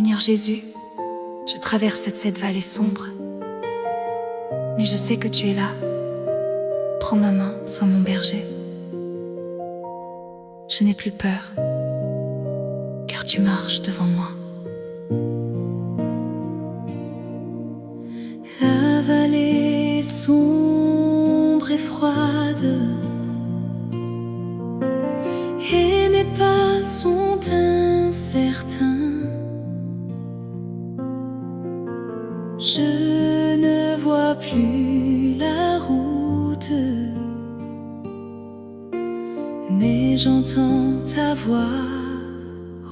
Seigneur Jésus, je traverse cette vallée sombre, mais je sais que tu es là. Prends ma main, sois mon berger. Je n'ai plus peur, car tu marches devant moi. La vallée est sombre et froide, et mes pas sont incertains. Je ne vois plus la route, mais j'entends ta voix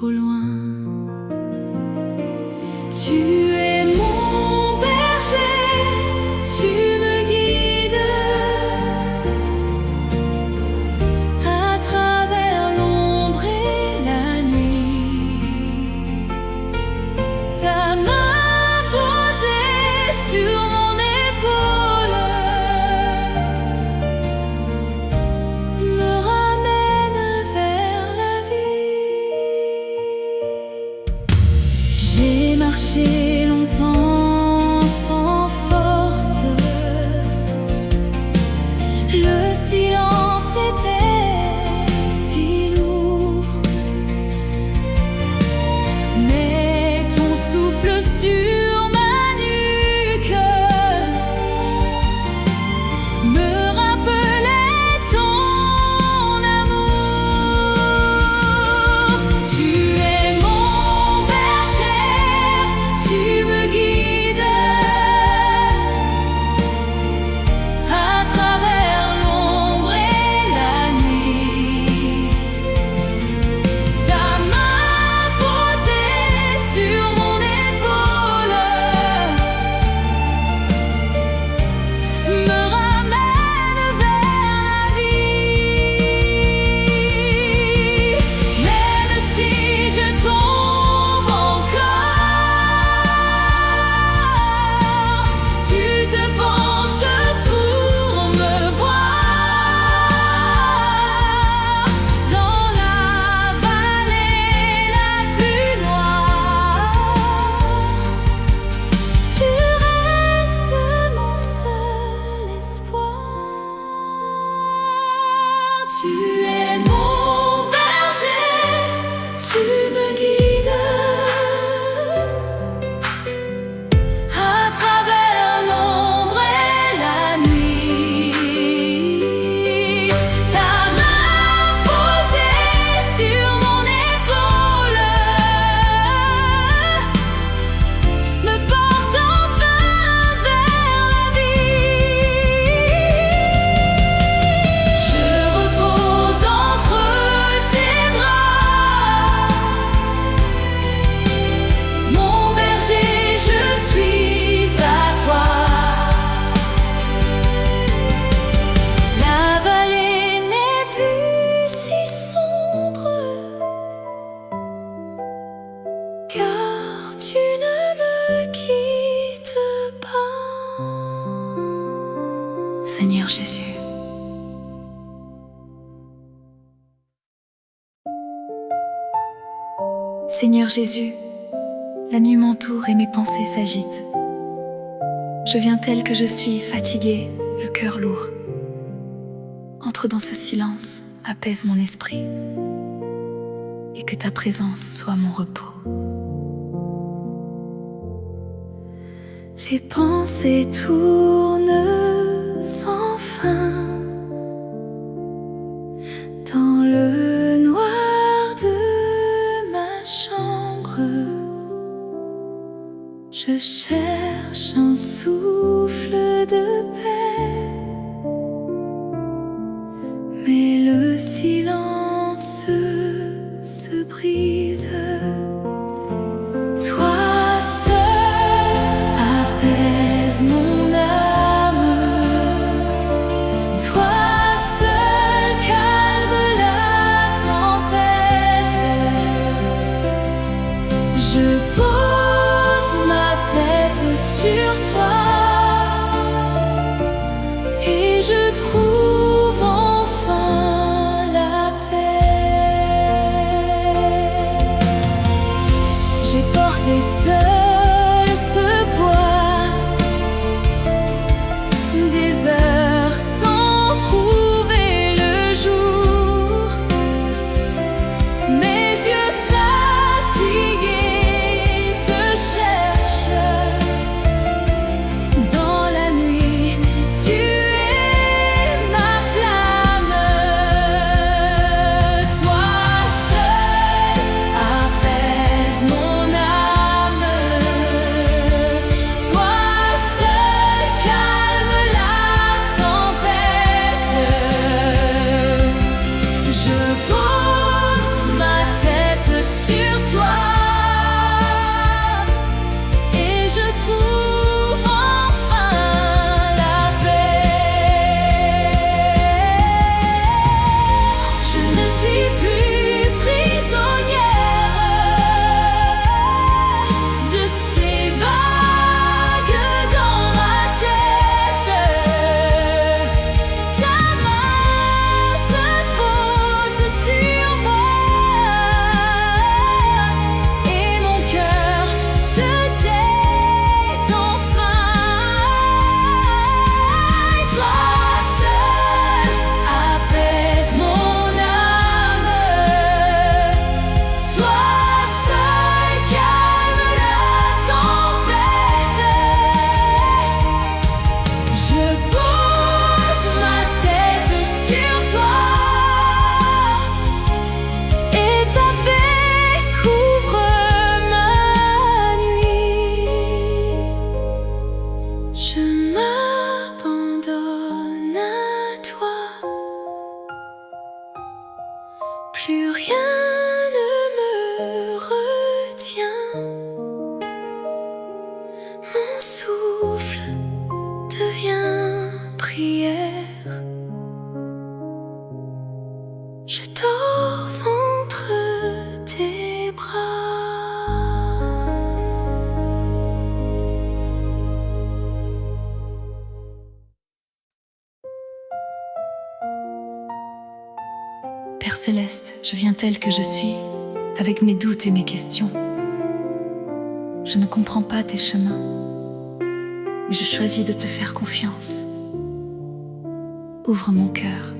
au loin. Tu es mon berger, tu me guides à travers l'ombre et la nuit. Ta main posée sur mon épaule me ramène vers la vie. J'ai marché longtemps sans force, le silence était si lourd, mais ton souffle sur ma nuque me rappelait ton amour. Tu es mon berger, tu me guides à travers l'ombre et la nuit. Ta main posée sur mon épaule me ramène vers la vie. Même si je tombe encore, tu te penches pour me voir. Dans la vallée la plus noire, tu restes mon seul espoir. Tu es mon berger, tu me guides à travers l'ombre et la nuit. Ta main posée sur mon épaule me porte enfin vers la vie. Je repose entre tes bras, mon berger, je suis à toi. La vallée n'est plus si sombre, car tu ne me quittes pas. Seigneur Jésus. Seigneur Jésus, la nuit m'entoure et mes pensées s'agitent. Je viens tel que je suis, fatiguée, le cœur lourd. Entre dans ce silence, apaise mon esprit, et que ta présence soit mon repos. Les pensées tournent sans fin dans le noir de ma chambre. Je cherche un souffle de paix, mais le silence se brise. Toi seul apaise mon âme, toi seul calme la tempête. Je pose ma tête sur toi et je trouve enfin la paix. rester seul ce poids, des heures sans trouver le jour. Mes yeux fatigués te cherchent dans la nuit. Tu es ma flamme, toi seul apaise mon âme, toi seul calme la tempête. Je pose ma tête sur toi et je trouve enfin la paix. Je ne suis plus prisonnière de ces vagues dans ma tête. Ta main se pose sur moi et mon cœur se tait enfin. Et toi seul apaise mon âme, toi seul calme la tempête. Je pose ma tête sur toi et ta paix couvre ma nuit. Je m'abandonne à toi, plus rien ne me retient. Mon souffle devient prière. Je dors entre tes bras. Père céleste, je viens tel que je suis, avec mes doutes et mes questions. Je ne comprends pas tes chemins, mais je choisis de te faire confiance. Ouvre mon cœur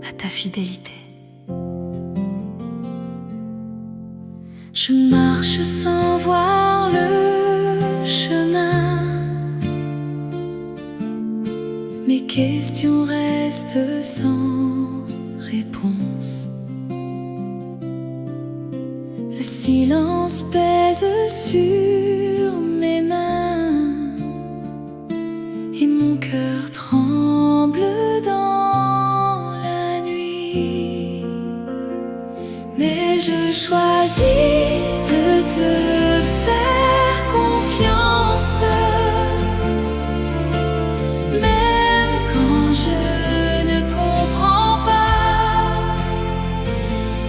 à ta fidélité. Je marche sans voir le chemin. Mes questions restent sans réponse. Le silence pèse sur mes mains et mon cœur tremble dans la nuit. Mais je choisis de te faire confiance, même quand je ne comprends pas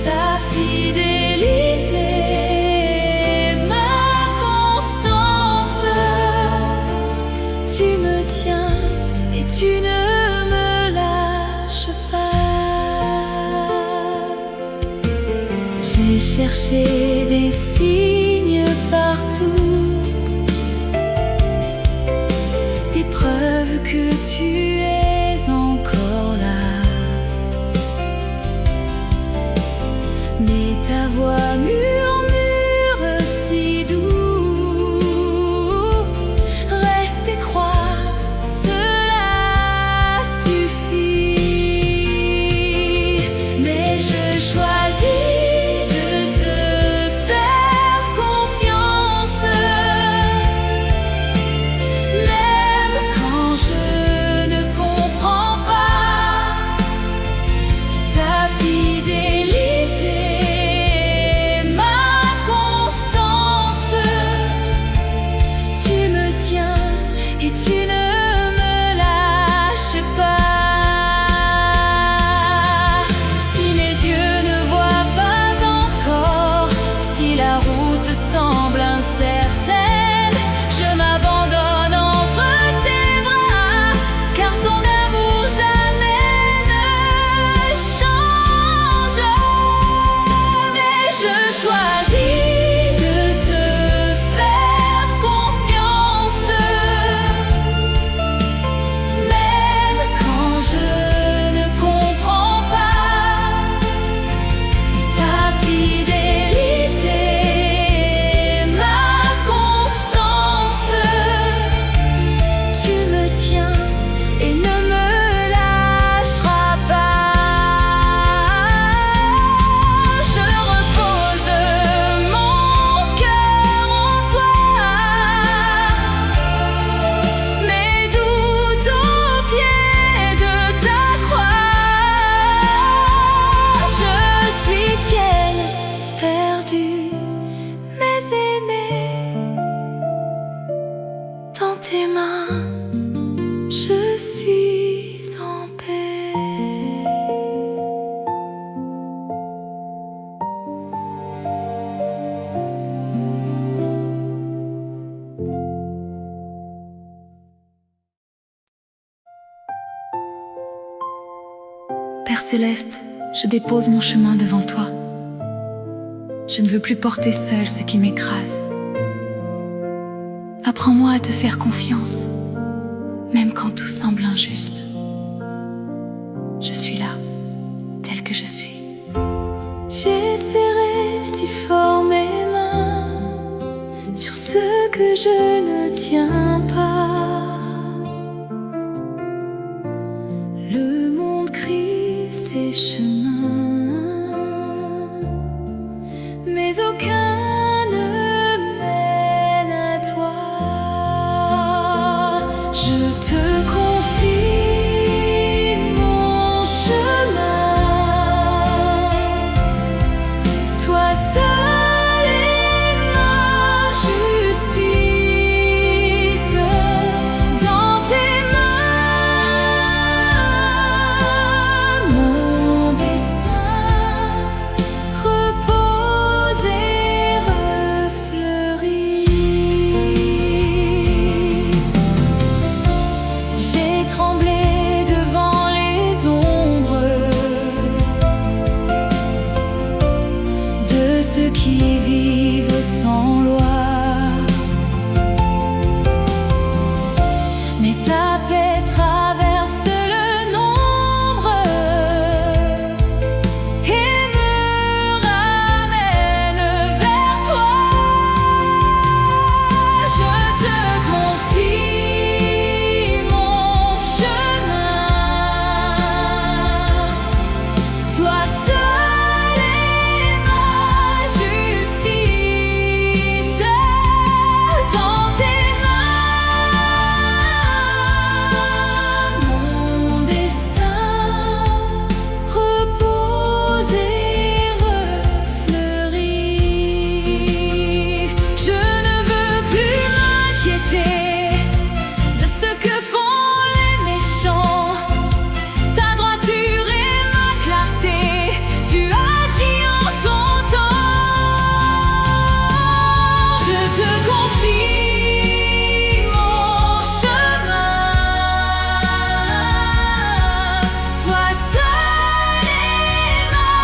ta fidélité, ma constance. Tu me tiens et tu ne me lâches pas. J'ai cherché des signes partout, des preuves que tu es encore là. Mais ta voix murmure si doux, reste et crois, cela suffit. Mais je choisis de te faire confiance, même quand je ne comprends pas ta fidélité, ma Père céleste, je dépose mon chemin devant toi. Je ne veux plus porter seul ce qui m'écrase. Apprends-moi à te faire confiance, même quand tout semble injuste. Je suis là, tel que je suis. J'ai serré si fort mes mains sur ce que je ne tiens pas. Le monde crie ses chemins, mais aucun ne mène à toi. Je te confie mon chemin, toi seul est ma justice. Dans tes mains, mon destin repose et refleurit. J'ai tremblé devant les ombres de ceux qui vivent sans loi, mais ta paix traverse le nombre et me ramène vers toi. Je te confie mon chemin, toi seul est ma justice. Dans tes mains, mon destin repose et refleurit. Je ne veux plus m'inquiéter de ce que font les méchants. Ta droiture et ma clarté, tu agis en ton temps. Je te confie mon chemin, toi seul est ma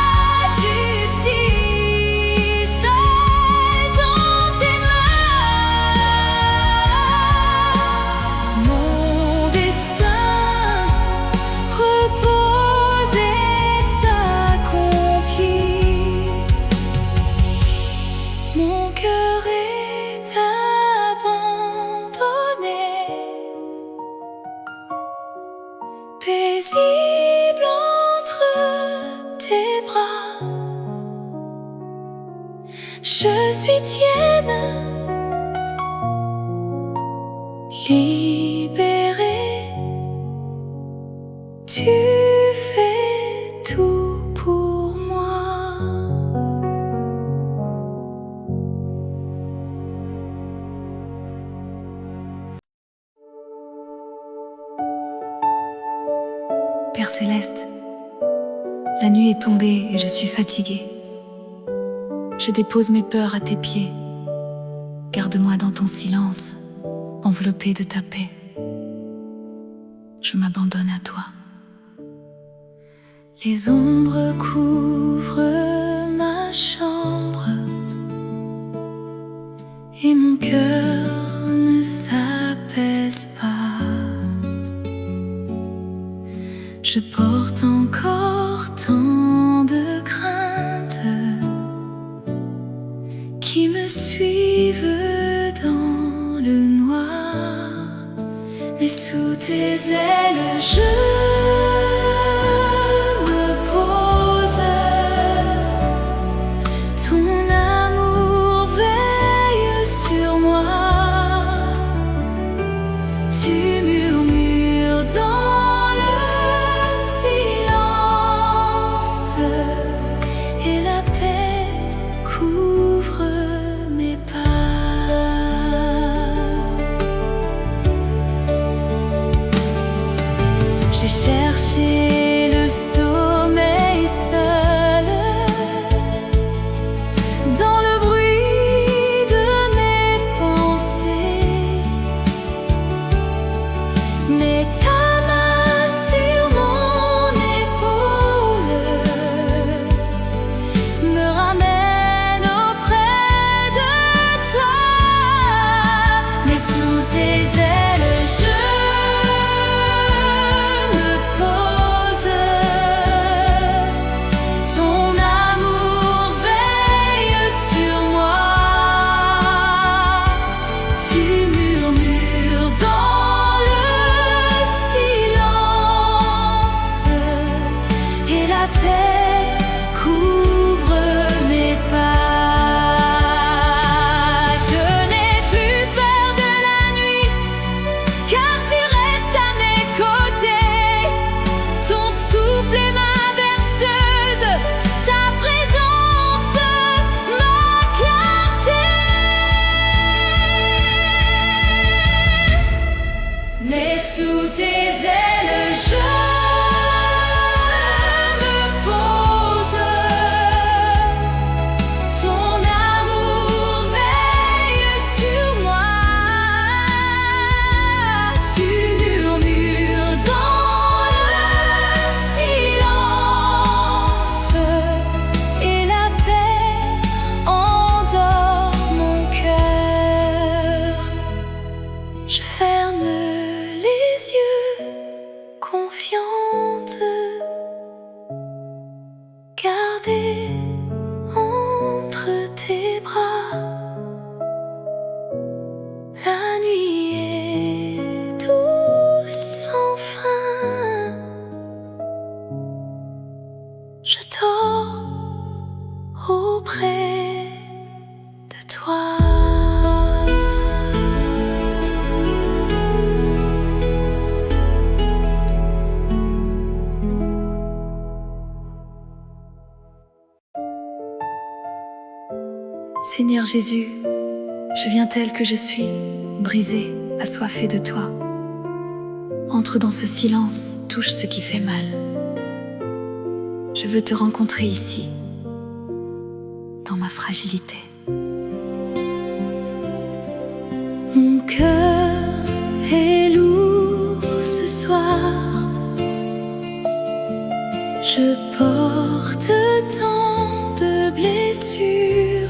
justice. Dans tes mains, mon destin repose et s'accomplit. Mon cœur est abandonné, paisible entre tes bras. Je suis tienne, libérée. Tu fais tout pour moi. Père céleste, la nuit est tombée et je suis fatiguée. Je dépose mes peurs à tes pieds. Garde-moi dans ton silence, enveloppé de ta paix. Je m'abandonne à toi. Les ombres couvrent ma chambre et mon cœur ne s'apaise pas. Je porte encore tant de craintes qui me suivent dans le noir, mais sous tes ailes je me pose. Ton amour veille sur moi. Tu murmures dans le silence et la paix couvre mes pas. J'ai cherché le sommeil seul dans le bruit de mes pensées, mais ta main sur mon épaule me ramènes auprès de toi. Mais sous tes ailes je me pose. Ton amour veille sur moi. Tu murmures dans le silence et la paix couvre mes pas. Je n'ai plus peur de la nuit, car tu restes à mes côtés. Ton souffle est ma berceuse, ta présence ma clarté. Mais sous tes ailes je me pose. Ton amour veille sur moi. Tu murmures dans le silence et la paix endort mon cœur. Je ferme les yeux, confiante, gardée entre tes bras. La nuit est douce sans fin. Je dors auprès de toi. Seigneur Jésus, je viens tel que je suis, brisé, assoiffé de toi. Entre dans ce silence, touche ce qui fait mal. Je veux te rencontrer ici, dans ma fragilité. Mon cœur est lourd ce soir. Je porte tant de blessures.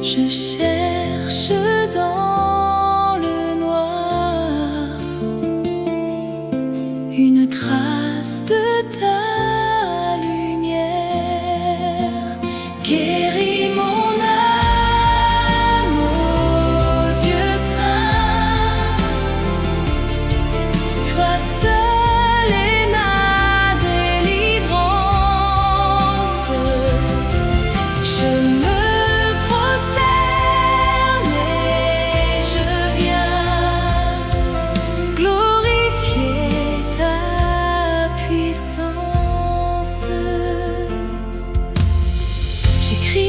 Je cherche dans le noir une trace de ta lumière. Guéris mon âme, ô Dieu saint. Toi seul est ma délivrance. Je me prosterne et je viens glorifier ta puissance. J'écris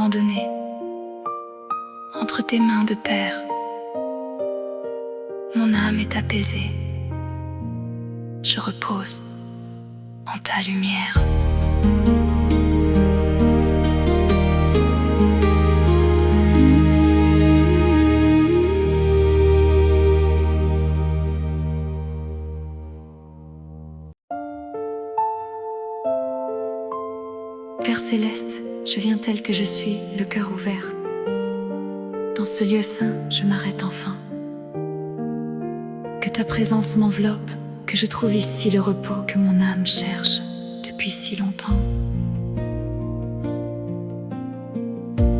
abandonné entre tes mains de père. Mon âme est apaisée. Je repose en ta lumière. Père céleste, je viens tel que je suis, le cœur ouvert. Dans ce lieu saint, je m'arrête enfin. Que ta présence m'enveloppe, que je trouve ici le repos que mon âme cherche depuis si longtemps.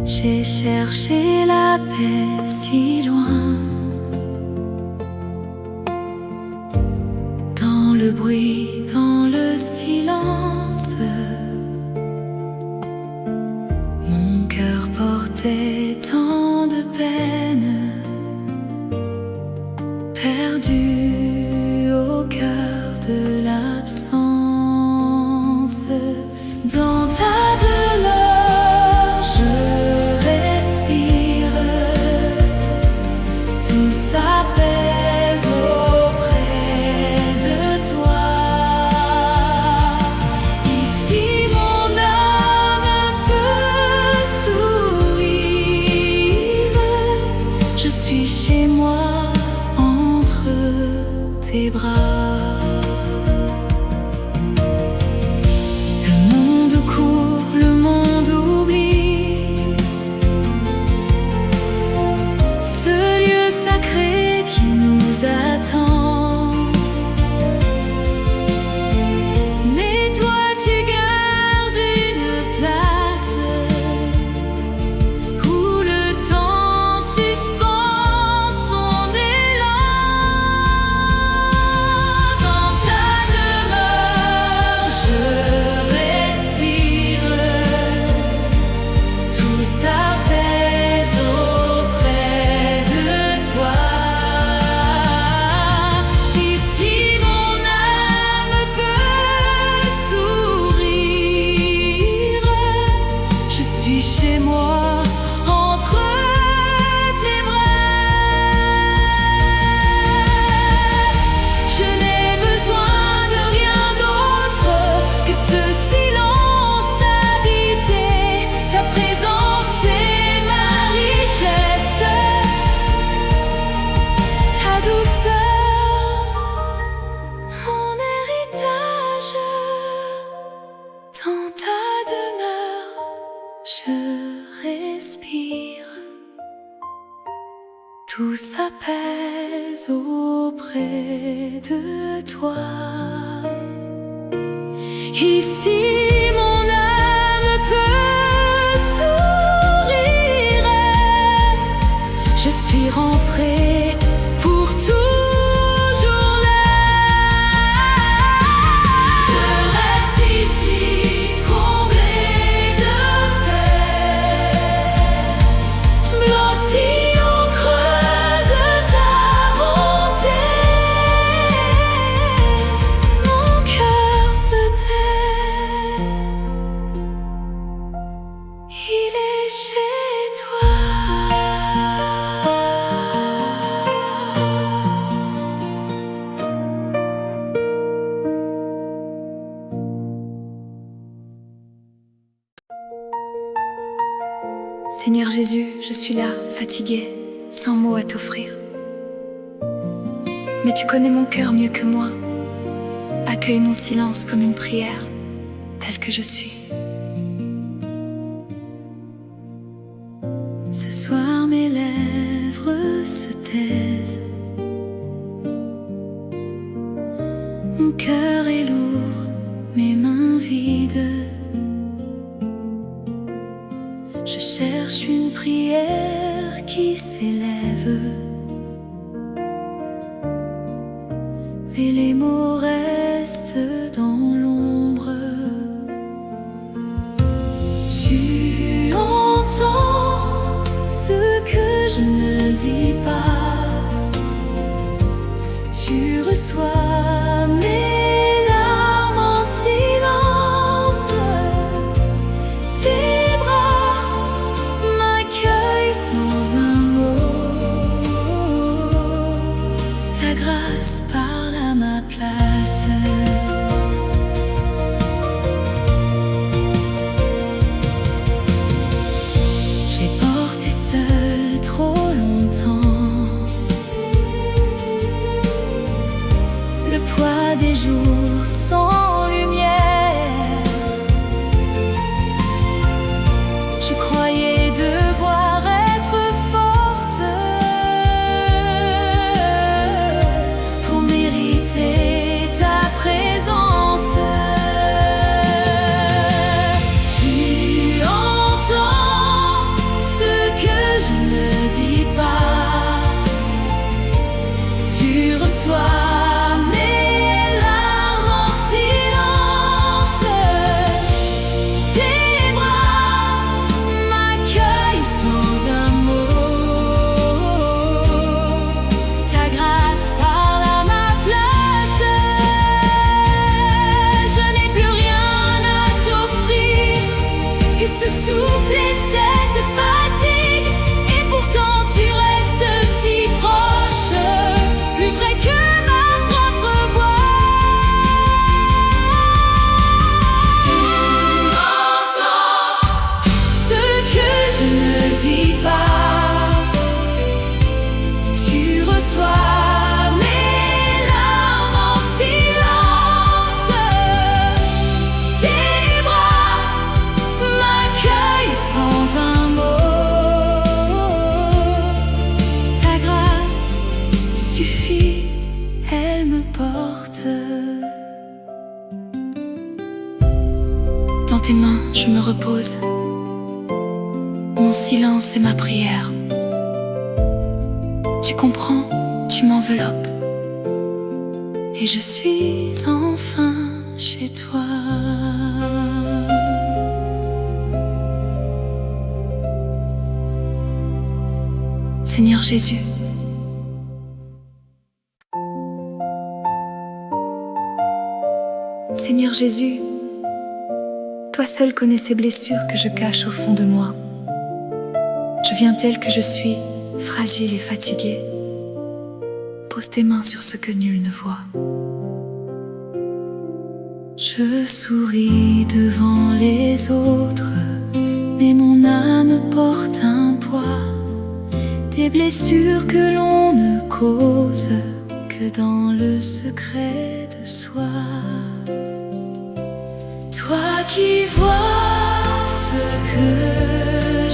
J'ai cherché la paix si loin, dans le bruit, dans le silence. Mon cœur portait tant de peine, perdu au cœur de l'absence. Dans ta demeure, je respire, tout s'apaise auprès de toi. Ici mon âme peut sourire, je suis chez moi entre tes bras. Le monde court, le monde oublie ce lieu sacré qui nous attend. Mais toi tu gardes une place où le temps suspend son élan. Dans ta demeure, je respire, tout s'apaise auprès de toi. Ici mon âme peut sourire, je suis chez moi entre tes bras. Je n'ai besoin de rien d'autre que ce silence habité. Ta présence est ma richesse, ta douceur, mon héritage. Dans ta demeure, je respire, tout s'apaise auprès de toi. Ici mon âme peut sourire, je suis rentrée pour toujours là. Je reste ici comblée de paix, blottie au creux de ta bonté. Mon cœur se tait, il est chez toi. Seigneur Jésus, je suis là, fatiguée, sans mots à t'offrir. Mais tu connais mon cœur mieux que moi. Accueille mon silence comme une prière, telle que je suis. Ce soir mes lèvres se taisent, mon cœur est lourd, mes mains vides. Je cherche une prière qui s'élève, mais les mots restent dans l'ombre. Tu entends ce que je ne dis pas, tu reçois mes larmes en silence. Tes bras ta grâce parle à ma place. J'ai porté seul trop longtemps le poids des jours sans lumière. Je croyais devoir être forte pour mériter ta présence. Tu entends ce que je ne dis pas. Tu reçois mes larmes en silence. Tes bras m'accueillent sans un mot. Ta grâce parle à ma place. Je n'ai plus rien à t'offrir que ce souffle et cette fatigue. Et pourtant tu restes si proche, plus près que ma propre voix. Tu entends ce que je ne dis pas. Tu reçois mes larmes en silence. Tes bras m'accueillent sans un mot. Ta grâce suffit, elle me porte. Dans tes mains, je me repose. Mon silence est ma prière. Tu comprends, tu m'enveloppes. Et je suis enfin chez toi. Seigneur Jésus, Seigneur Jésus, toi seul connais ces blessures que je cache au fond de moi. Je viens tel que je suis, fragile et fatiguée. Pose tes mains sur ce que nul ne voit. Je souris devant les autres, mais mon âme porte un poids. Des blessures que l'on ne cause que dans le secret de soi. Toi qui vois ce que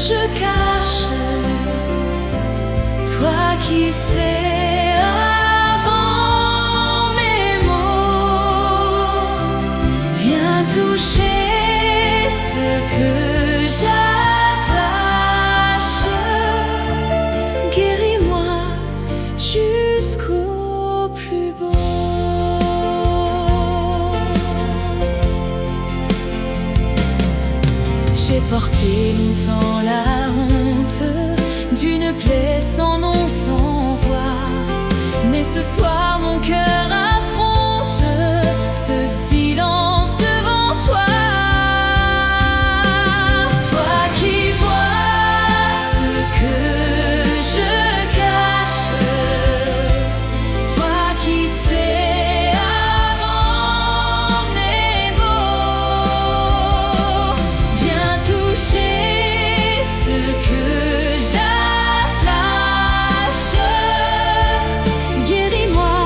je cache, toi qui sais avant mes mots, viens toucher ce que j'attache. Guéris-moi jusqu'au plus beau. J'ai porté longtemps la honte d'une plaie sans nom, sans voix. Mais ce soir mon cœur affronte ce silence devant toi. Toi qui vois ce que je cache, toi qui sais avant mes mots, viens toucher ce que j'attache. Guéris-moi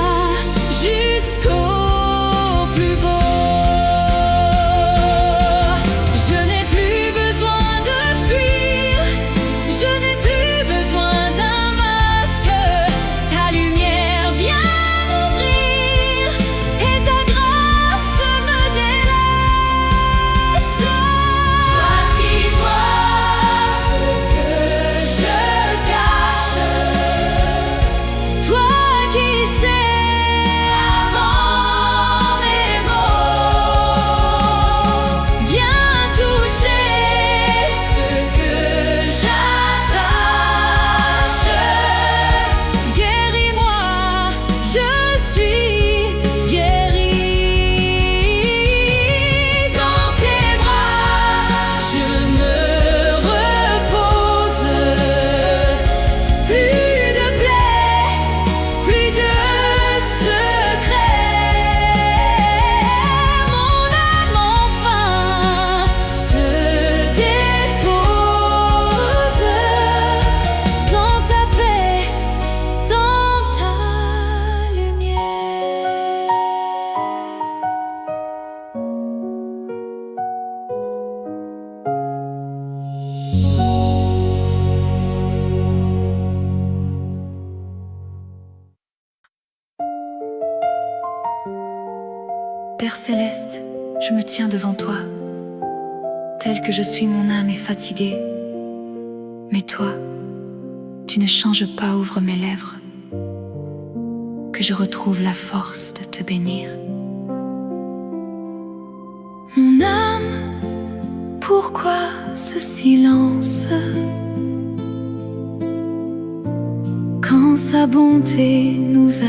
Père céleste, je me tiens devant toi. Tel que je suis, mon âme est fatiguée. Mais toi, tu ne changes pas, ouvre mes lèvres, que je retrouve la force de te bénir. Mon âme, pourquoi ce silence? Quand sa bonté nous attend,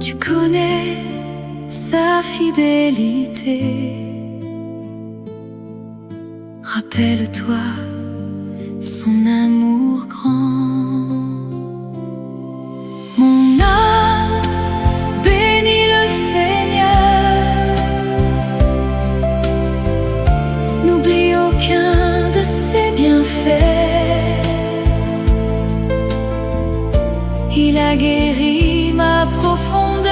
tu connais sa fidélité. Rappelle-toi son amour grand. Mon âme bénit le Seigneur, n'oublie aucun de ses bienfaits. Il a guéri ma profondeur,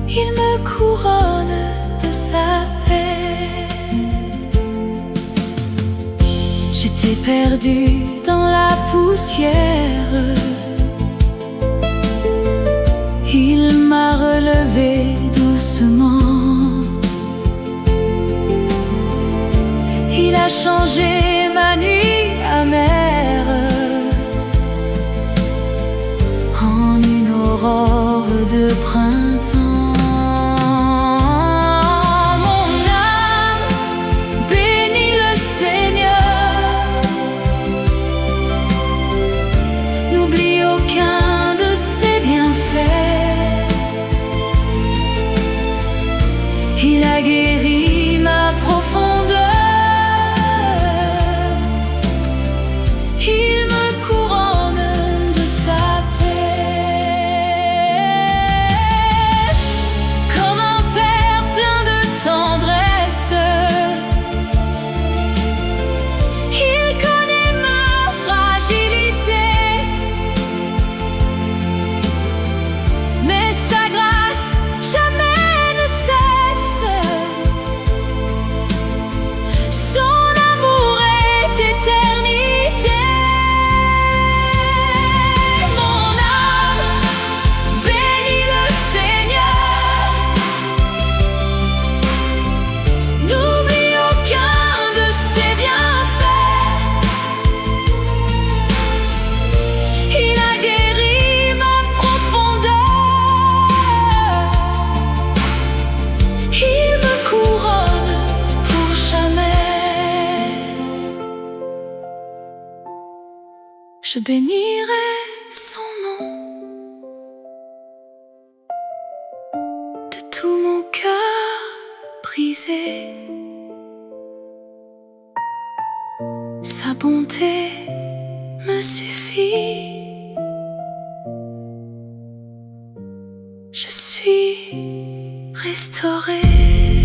il me couronne de sa paix. J'étais perdue dans la poussière, il m'a relevé doucement. Il a changé ma nuit amère en une aurore de printemps. Il a guéri ma profondeur, il me couronne de sa paix. Comme un père plein de tendresse, il connaît ma fragilité, mais sa grâce jamais ne cesse. Son amour est éternité. Mon âme bénit le Seigneur, n'oublie aucun de ses bienfaits. Il a guéri ma profondeur, il me couronne pour jamais. Je bénirai son nom de tout mon cœur brisé. Sa bonté me suffit. Je suis restaurée.